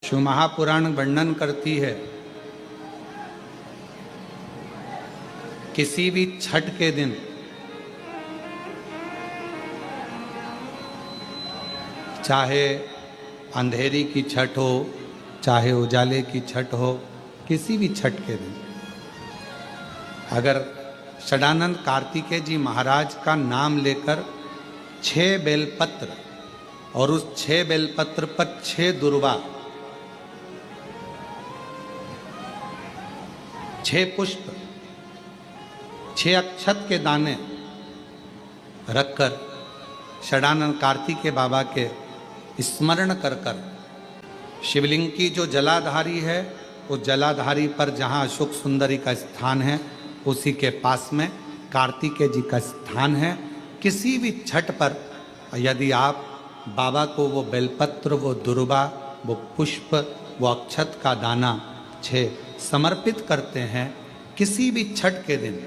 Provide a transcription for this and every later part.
शिव महापुराण वर्णन करती है किसी भी छठ के दिन चाहे अंधेरी की छठ हो, चाहे उजाले की छठ हो, किसी भी छठ के दिन अगर षडानंद कार्तिकेय जी महाराज का नाम लेकर 6 बेलपत्र और उस 6 बेलपत्र पर 6 दुर्वा, 6 पुष्प, 6 अक्षत के दाने रखकर षडानंद कार्तिकेय बाबा के स्मरण कर कर शिवलिंग की जो जलाधारी है उस जलाधारी पर जहाँ अशोक सुंदरी का स्थान है उसी के पास में कार्तिकेय जी का स्थान है। किसी भी छठ पर यदि आप बाबा को वो बेलपत्र, वो दुर्वा, वो पुष्प, वो अक्षत का दाना 6 समर्पित करते हैं, किसी भी छठ के दिन,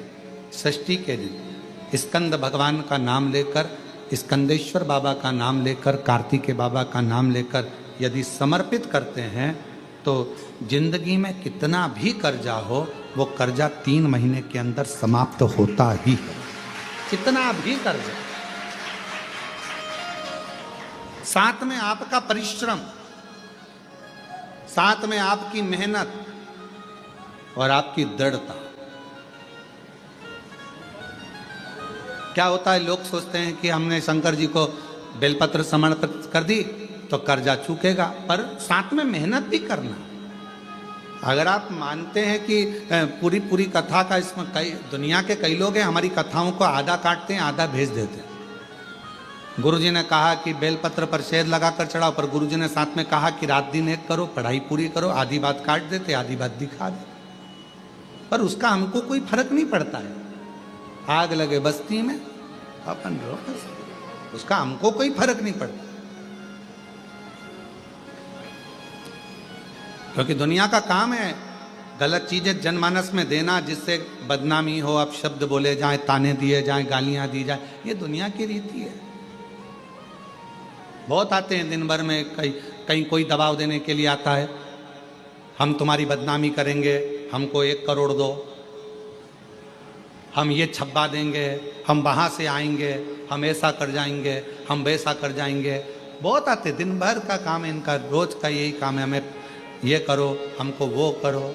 षष्ठी के दिन स्कंद भगवान का नाम लेकर, स्कंदेश्वर बाबा का नाम लेकर, कार्तिकेय बाबा का नाम लेकर यदि समर्पित करते हैं तो जिंदगी में कितना भी कर्जा हो वो कर्जा 3 महीने के अंदर समाप्त होता ही है। कितना भी कर्जा, साथ में आपका परिश्रम, साथ में आपकी मेहनत और आपकी दृढ़ता। क्या होता है, लोग सोचते हैं कि हमने शंकर जी को बेलपत्र समर्पित कर दी तो कर्जा चूकेगा, पर साथ में मेहनत भी करना। अगर आप मानते हैं कि पूरी कथा का इसमें कई दुनिया के कई लोग हैं हमारी कथाओं को आधा काटते हैं आधा भेज देते हैं। गुरुजी ने कहा कि बेलपत्र पर शहद लगाकर चढ़ाओ, पर गुरुजी ने साथ में कहा कि रात दिन एक करो, पढ़ाई पूरी करो, आधी बात काट देते, आधी बात दिखा देते, पर उसका हमको कोई फर्क नहीं पड़ता है। आग लगे बस्ती में अपन रहो, उसका हमको कोई फर्क नहीं पड़ता, क्योंकि दुनिया का काम है गलत चीजें जनमानस में देना जिससे बदनामी हो, अब शब्द बोले जाए, ताने दिए जाए, गालियां दी जाए, ये दुनिया की रीति है। बहुत आते हैं दिन भर में, कहीं कोई दबाव देने के लिए आता है, हम तुम्हारी बदनामी करेंगे, हमको 1 करोड़ दो, हम ये छब्बा देंगे, हम वहाँ से आएंगे, हम ऐसा कर जाएंगे, हम वैसा कर जाएंगे। बहुत आते, दिन भर का काम है इनका, रोज का यही काम है, हमें ये करो, हमको वो करो।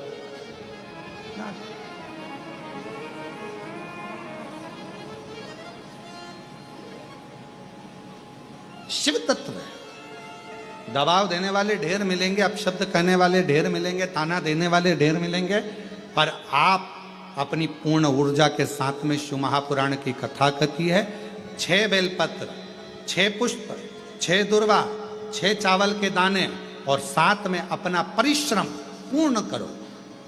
शिव तत्व है, दबाव देने वाले ढेर मिलेंगे, अपशब्द कहने वाले ढेर मिलेंगे, ताना देने वाले ढेर मिलेंगे, पर आप अपनी पूर्ण ऊर्जा के साथ में शिव महापुराण की कथा कहती है 6 बेलपत्र, 6 पुष्प, 6 दुर्वा, 6 चावल के दाने और साथ में अपना परिश्रम पूर्ण करो।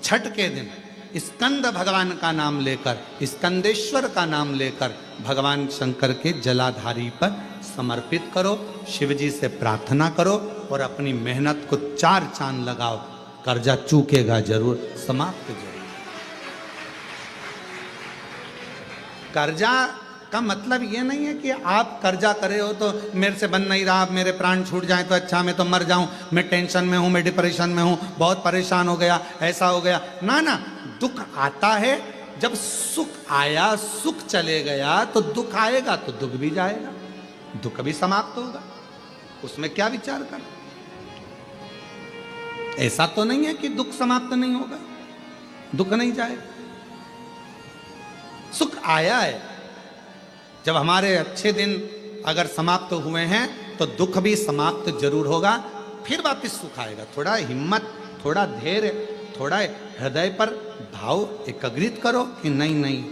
छठ के दिन स्कंद भगवान का नाम लेकर, स्कंदेश्वर का नाम लेकर भगवान शंकर के जलाधारी पर समर्पित करो, शिव जी से प्रार्थना करो और अपनी मेहनत को 4 चांद लगाओ, कर्जा चूकेगा जरूर, समाप्त जरूर। कर्जा का मतलब ये नहीं है कि आप कर्जा करे हो तो मेरे से बन नहीं रहा, मेरे प्राण छूट जाए तो अच्छा, मैं तो मर जाऊं, मैं टेंशन में हूं, मैं डिप्रेशन में हूं, बहुत परेशान हो गया, ऐसा हो गया। ना ना, दुख आता है, जब सुख आया, सुख चले गया तो दुख आएगा, तो दुख भी जाएगा, दुख भी समाप्त होगा, उसमें क्या विचार कर। ऐसा तो नहीं है कि दुख समाप्त नहीं होगा, दुख नहीं जाएगा, सुख आया है। जब हमारे अच्छे दिन अगर समाप्त हुए हैं तो दुख भी समाप्त जरूर होगा, फिर वापस सुख आएगा। थोड़ा हिम्मत, थोड़ा धैर्य, थोड़ा हृदय पर भाव एकाग्रित करो कि नहीं नहीं,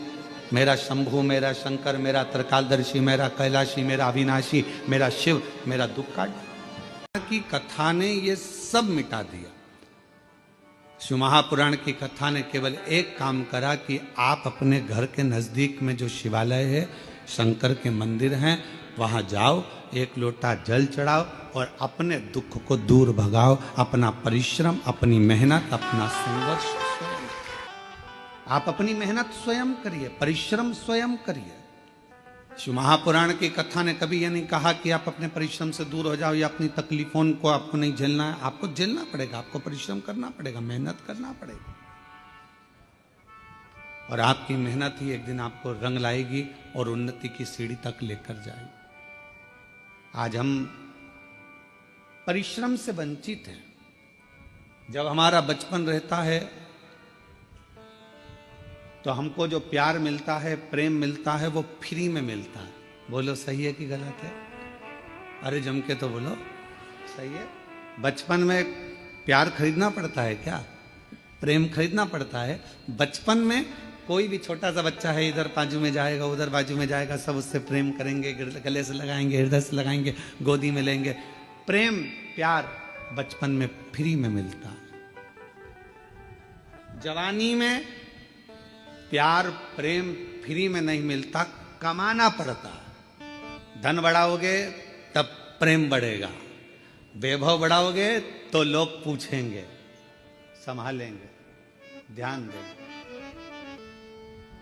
मेरा शंभु, मेरा शंकर, मेरा त्रिकालदर्शी, मेरा कैलाशी, मेरा अविनाशी, मेरा शिव मेरा दुख काट। की कथा ने ये सब मिटा दिया। शिव महापुराण की कथा ने केवल एक काम करा कि आप अपने घर के नजदीक में जो शिवालय है, शंकर के मंदिर हैं, वहाँ जाओ, 1 लोटा जल चढ़ाओ और अपने दुख को दूर भगाओ। अपना परिश्रम, अपनी मेहनत, अपना संघर्ष स्वयं, आप अपनी मेहनत स्वयं करिए, परिश्रम स्वयं करिए। शिव महापुराण की कथा ने कभी यह नहीं कहा कि आप अपने परिश्रम से दूर हो जाओ या अपनी तकलीफों को आपको नहीं झेलना है। आपको झेलना पड़ेगा, आपको परिश्रम करना पड़ेगा, मेहनत करना पड़ेगा, और आपकी मेहनत ही एक दिन आपको रंग लाएगी और उन्नति की सीढ़ी तक लेकर जाएगी। आज हम परिश्रम से वंचित हैं। जब हमारा बचपन रहता है तो हमको जो प्यार मिलता है, प्रेम मिलता है, वो फ्री में मिलता है। बोलो सही है कि गलत है? अरे जम के तो बोलो सही है। बचपन में प्यार खरीदना पड़ता है क्या? प्रेम खरीदना पड़ता है? बचपन में कोई भी छोटा सा बच्चा है, इधर बाजू में जाएगा, उधर बाजू में जाएगा, सब उससे प्रेम करेंगे, गले से लगाएंगे, हृदय से लगाएंगे, गोदी में लेंगे। प्रेम प्यार बचपन में फ्री में मिलता है। जवानी में प्यार प्रेम फ्री में नहीं मिलता, कमाना पड़ता है। धन बढ़ाओगे तब प्रेम बढ़ेगा, वैभव बढ़ाओगे तो लोग पूछेंगे, संभालेंगे, ध्यान देंगे।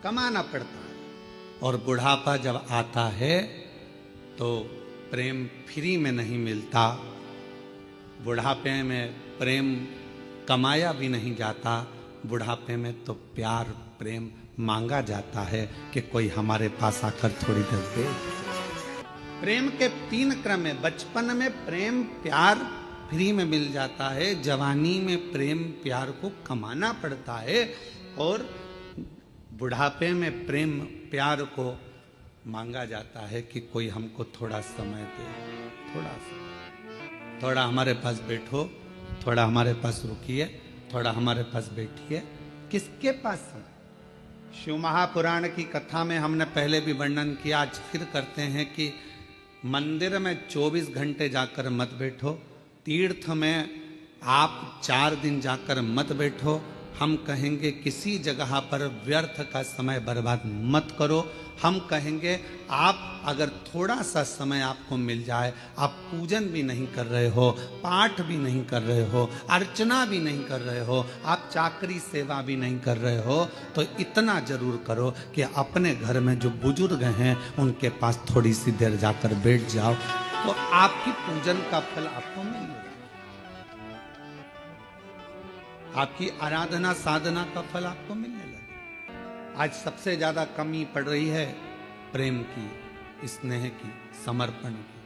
कमाना पड़ता है। और बुढ़ापा जब आता है तो प्रेम फ्री में नहीं मिलता। बुढ़ापे में प्रेम कमाया भी नहीं जाता। बुढ़ापे में तो प्यार प्रेम मांगा जाता है कि कोई हमारे पास आकर थोड़ी देर दे। प्रेम के 3 क्रम है। बचपन में प्रेम प्यार फ्री में मिल जाता है, जवानी में प्रेम प्यार को कमाना पड़ता है, और बुढ़ापे में प्रेम प्यार को मांगा जाता है कि कोई हमको थोड़ा समय दे, थोड़ा हमारे पास बैठो, थोड़ा हमारे पास रुकिए, थोड़ा हमारे पास बैठिए। किसके पास समय? शिव महापुराण की कथा में हमने पहले भी वर्णन किया, आज फिर करते हैं कि मंदिर में 24 घंटे जाकर मत बैठो, तीर्थ में आप 4 दिन जाकर मत बैठो। हम कहेंगे किसी जगह पर व्यर्थ का समय बर्बाद मत करो। हम कहेंगे आप अगर थोड़ा सा समय आपको मिल जाए, आप पूजन भी नहीं कर रहे हो, पाठ भी नहीं कर रहे हो, अर्चना भी नहीं कर रहे हो, आप चाकरी सेवा भी नहीं कर रहे हो, तो इतना जरूर करो कि अपने घर में जो बुजुर्ग हैं उनके पास थोड़ी सी देर जाकर बैठ जाओ, तो आपकी पूजन का फल आपको मिलेगा, आपकी आराधना साधना का फल आपको मिलने लगे। आज सबसे ज्यादा कमी पड़ रही है प्रेम की, स्नेह की, समर्पण की।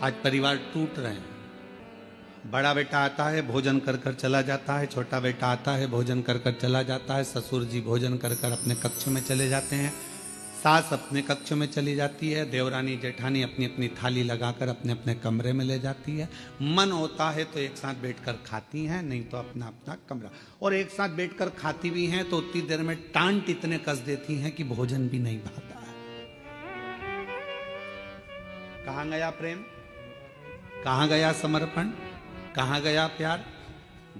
आज परिवार टूट रहे हैं। बड़ा बेटा आता है, भोजन कर कर चला जाता है, छोटा बेटा आता है, भोजन कर कर चला जाता है, ससुर जी भोजन कर कर अपने कक्ष में चले जाते हैं, सास अपने कक्ष में चली जाती है, देवरानी जेठानी अपनी अपनी थाली लगाकर अपने अपने कमरे में ले जाती है। मन होता है तो एक साथ बैठकर खाती हैं, नहीं तो अपना अपना कमरा, और एक साथ बैठकर खाती भी हैं तो उतनी देर में टांट इतने कस देती हैं कि भोजन भी नहीं भाता है। कहां गया प्रेम? कहां गया समर्पण? कहां गया प्यार?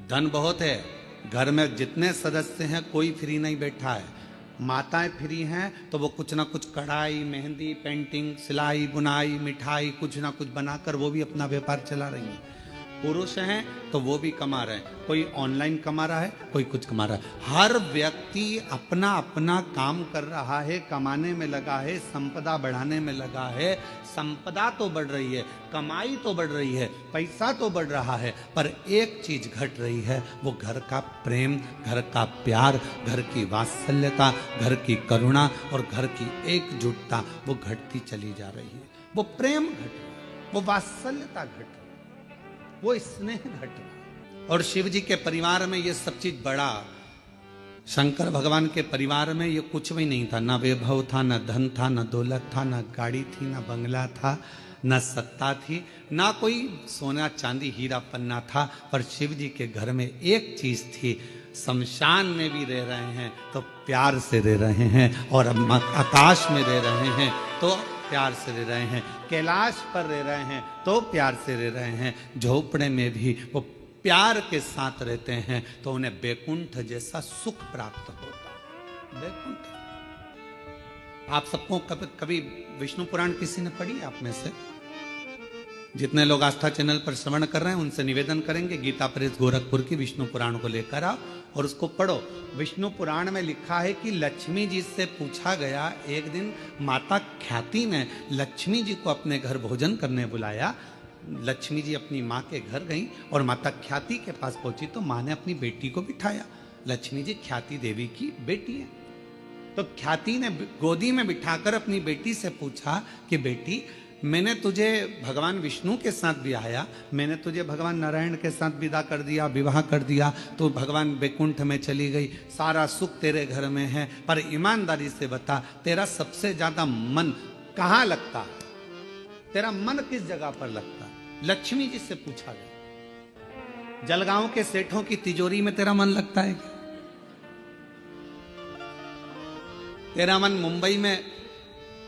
धन बहुत है, घर में जितने सदस्य हैं कोई फ्री नहीं बैठा है। माताएं फ्री हैं तो वो कुछ ना कुछ कढ़ाई, मेहंदी, पेंटिंग, सिलाई, बुनाई, मिठाई कुछ ना कुछ बनाकर वो भी अपना व्यापार चला रही हैं। पुरुष हैं तो वो भी कमा रहे हैं, कोई ऑनलाइन कमा रहा है, कोई कुछ कमा रहा है। हर व्यक्ति अपना अपना काम कर रहा है, कमाने में लगा है, संपदा बढ़ाने में लगा है। संपदा तो बढ़ रही है, कमाई तो बढ़ रही है, पैसा तो बढ़ रहा है, पर एक चीज घट रही है, वो घर का प्रेम, घर का प्यार, घर की वात्सल्यता, घर की करुणा और घर की एकजुटता वो घटती चली जा रही है। वो प्रेम घट रहा है, वो वात्सल्यता घट रही है, वो स्नेह घट रहा है। और शिव जी के परिवार में ये सब चीज बड़ा। शंकर भगवान के परिवार में ये कुछ भी नहीं था, ना वैभव था, ना धन था, ना दौलत था, ना गाड़ी थी, ना बंगला था, ना सत्ता थी, ना कोई सोना चांदी हीरा पन्ना था, पर शिव जी के घर में एक चीज थी। शमशान में भी रह रहे हैं तो प्यार से रह रहे हैं, और आकाश में रह रहे हैं तो प्यार से रह रहे हैं, कैलाश पर रह रहे हैं तो प्यार से रह रहे हैं, झोपड़े में भी वो प्यार के साथ रहते हैं तो उन्हें बैकुंठ जैसा सुख प्राप्त होता है। बैकुंठ। आप सबको कभी विष्णु पुराण किसी ने पढ़ी आप में से? जितने लोग आस्था चैनल पर श्रवण कर रहे हैं उनसे निवेदन करेंगे गीता प्रेस गोरखपुर की विष्णु पुराण को लेकर आओ और उसको पढ़ो। विष्णु पुराण में लिखा है कि लक्ष्मी जी से पूछा गया, एक दिन माता ख्याति ने लक्ष्मी जी को अपने घर भोजन करने बुलाया। लक्ष्मी जी अपनी माँ के घर गई और माता ख्याति के पास पहुंची तो माँ ने अपनी बेटी को बिठाया। लक्ष्मी जी ख्याति देवी की बेटी है, तो ख्याति ने गोदी में बिठाकर अपनी बेटी से पूछा कि बेटी, मैंने तुझे भगवान विष्णु के साथ ब्याया, मैंने तुझे भगवान नारायण के साथ विदा कर दिया, विवाह कर दिया, तो भगवान वैकुंठ में चली गई, सारा सुख तेरे घर में है, पर ईमानदारी से बता तेरा सबसे ज्यादा मन कहाँ लगता है, तेरा मन किस जगह पर लगता है? लक्ष्मी जी से पूछा गया। जलगांव के सेठों की तिजोरी में तेरा मन लगता है क्या? तेरा मन मुंबई में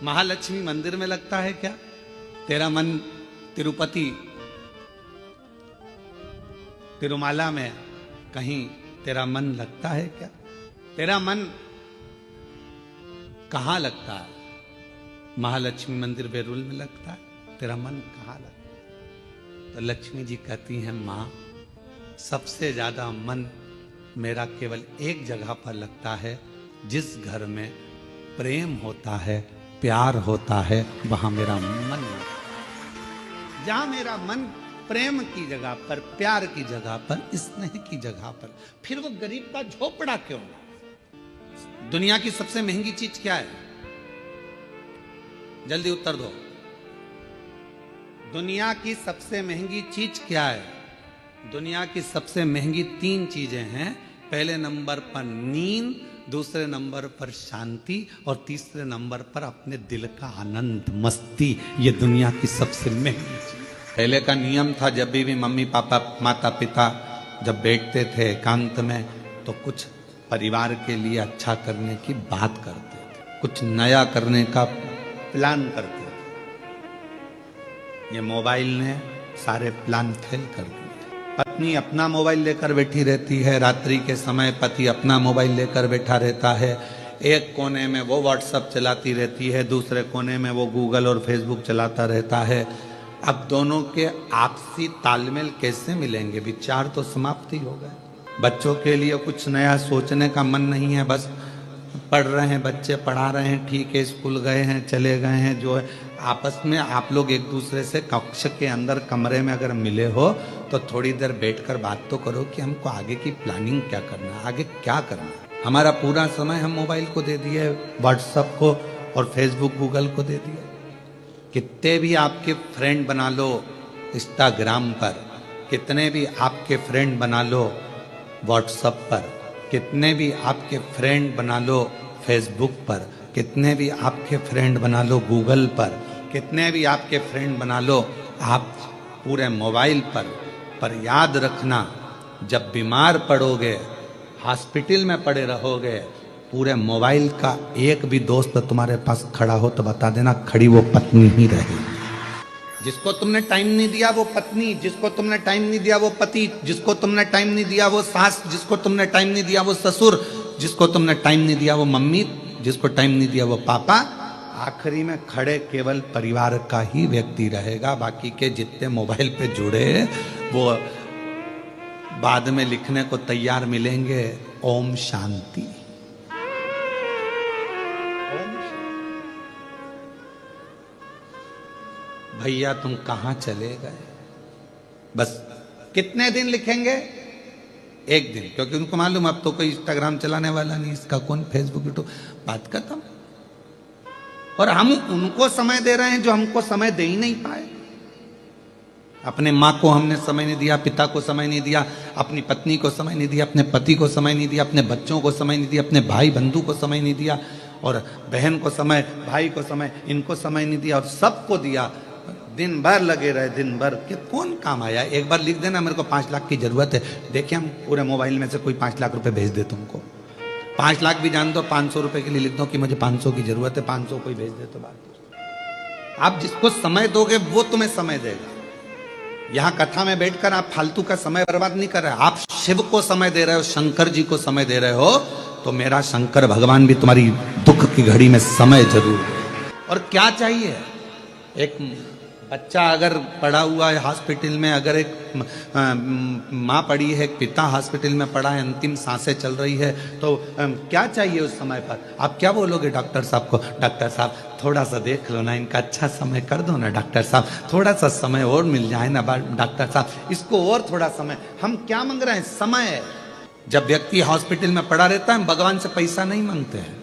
महालक्ष्मी मंदिर में लगता है क्या? तेरा मन तिरुपति तिरुमाला में कहीं तेरा मन लगता है क्या? तेरा मन कहां लगता है? महालक्ष्मी मंदिर बेरुल में लगता है? तेरा मन कहां लगता है? तो लक्ष्मी जी कहती हैं, मां, सबसे ज्यादा मन मेरा केवल एक जगह पर लगता है, जिस घर में प्रेम होता है, प्यार होता है, वहां मेरा मन लगता है। जहां मेरा मन प्रेम की जगह पर, प्यार की जगह पर, स्नेह की जगह पर, फिर वो गरीब का झोपड़ा क्यों ना? दुनिया की सबसे महंगी चीज क्या है? जल्दी उत्तर दो। दुनिया की सबसे महंगी चीज क्या है? दुनिया की सबसे महंगी 3 चीजें हैं। पहले नंबर पर नींद, दूसरे नंबर पर शांति और तीसरे नंबर पर अपने दिल का आनंद, मस्ती। ये दुनिया की सबसे महंगी चीज। पहले का नियम था, जब भी मम्मी पापा माता पिता जब बैठते थे एकांत में, तो कुछ परिवार के लिए अच्छा करने की बात करते थे, कुछ नया करने का प्लान करते थे। ये मोबाइल ने सारे प्लान फेल कर दिए। पत्नी अपना मोबाइल लेकर बैठी रहती है, रात्रि के समय पति अपना मोबाइल लेकर बैठा रहता है। एक कोने में वो व्हाट्सएप चलाती रहती है, दूसरे कोने में वो गूगल और फेसबुक चलाता रहता है। अब दोनों के आपसी तालमेल कैसे मिलेंगे? विचार तो समाप्त ही हो गए। बच्चों के लिए कुछ नया सोचने का मन नहीं है, बस पढ़ रहे हैं बच्चे, पढ़ा रहे हैं, ठीक है, स्कूल गए हैं, चले गए हैं। जो है आपस में आप लोग एक दूसरे से कक्ष के अंदर कमरे में अगर मिले हो तो थोड़ी देर बैठकर बात तो करो कि हमको आगे की प्लानिंग क्या करना है, आगे क्या करना है। हमारा पूरा समय हम मोबाइल को दे दिए, व्हाट्सएप को और फेसबुक गूगल को दे दिए। कितने भी आपके फ्रेंड बना लो इंस्टाग्राम पर, कितने भी आपके फ्रेंड बना लो व्हाट्सएप पर, कितने भी आपके फ्रेंड बना लो फेसबुक पर, कितने भी आपके फ्रेंड बना लो गूगल पर, कितने भी आपके फ्रेंड बना लो आप पूरे मोबाइल पर याद रखना, जब बीमार पड़ोगे, हॉस्पिटल में पड़े रहोगे, पूरे मोबाइल का एक भी दोस्त तुम्हारे पास खड़ा हो तो बता देना, खड़ी वो पत्नी ही रहेगी। जिसको तुमने टाइम नहीं दिया वो पत्नी, जिसको तुमने टाइम नहीं दिया वो पति, जिसको तुमने टाइम नहीं दिया वो सास, जिसको तुमने टाइम नहीं दिया वो ससुर, जिसको तुमने टाइम नहीं दिया वो मम्मी, जिसको टाइम नहीं दिया वो पापा। आखिरी में खड़े केवल परिवार का ही व्यक्ति रहेगा। बाकी के जितने मोबाइल पे जुड़े वो बाद में लिखने को तैयार मिलेंगे, ओम शांति। भैया तुम कहां चले गए? बस कितने दिन लिखेंगे? एक दिन, क्योंकि उनको मालूम अब तो कोई इंस्टाग्राम चलाने वाला नहीं, इसका कौन फेसबुक यूट्यूब, बात खत्म। और हम उनको समय दे रहे हैं जो हमको समय दे ही नहीं पाए। अपने माँ को हमने समय नहीं दिया, पिता को समय नहीं दिया, अपनी पत्नी को समय नहीं दिया, अपने पति को समय नहीं दिया, अपने बच्चों को समय नहीं दिया, अपने भाई बंधु को समय नहीं दिया, और बहन को समय, भाई को समय, इनको समय नहीं दिया, और सबको दिया। दिन भर लगे रहे, दिन भर कि कौन काम आया? एक बार लिख देना मेरे को 5 लाख की जरूरत है, देखिए हम पूरे मोबाइल में से कोई 5 लाख रुपए भेज दे तुमको। 5 लाख भी जान दो, 500 रुपए के लिए लिख दो कि मुझे 500 की जरूरत है, 500 कोई भेज दे तो बात। आप जिसको समय दोगे वो तुम्हें समय देगा। यहाँ कथा में बैठकर आप फालतू का समय बर्बाद नहीं कर रहे, आप शिव को समय दे रहे हो, शंकर जी को समय दे रहे हो, तो मेरा शंकर भगवान भी तुम्हारी दुख की घड़ी में समय जरूर। और क्या चाहिए? एक बच्चा अगर पड़ा हुआ है हॉस्पिटल में, अगर एक माँ पड़ी है, एक पिता हॉस्पिटल में पड़ा है, अंतिम सांसें चल रही है, तो क्या चाहिए उस समय पर? आप क्या बोलोगे डॉक्टर साहब को? डॉक्टर साहब थोड़ा सा देख लो ना, इनका अच्छा समय कर दो ना डॉक्टर साहब, थोड़ा सा समय और मिल जाए ना डॉक्टर साहब, इसको और थोड़ा समय। हम क्या मांग रहे हैं? समय। जब व्यक्ति हॉस्पिटल में पड़ा रहता है, भगवान से पैसा नहीं मांगते हैं,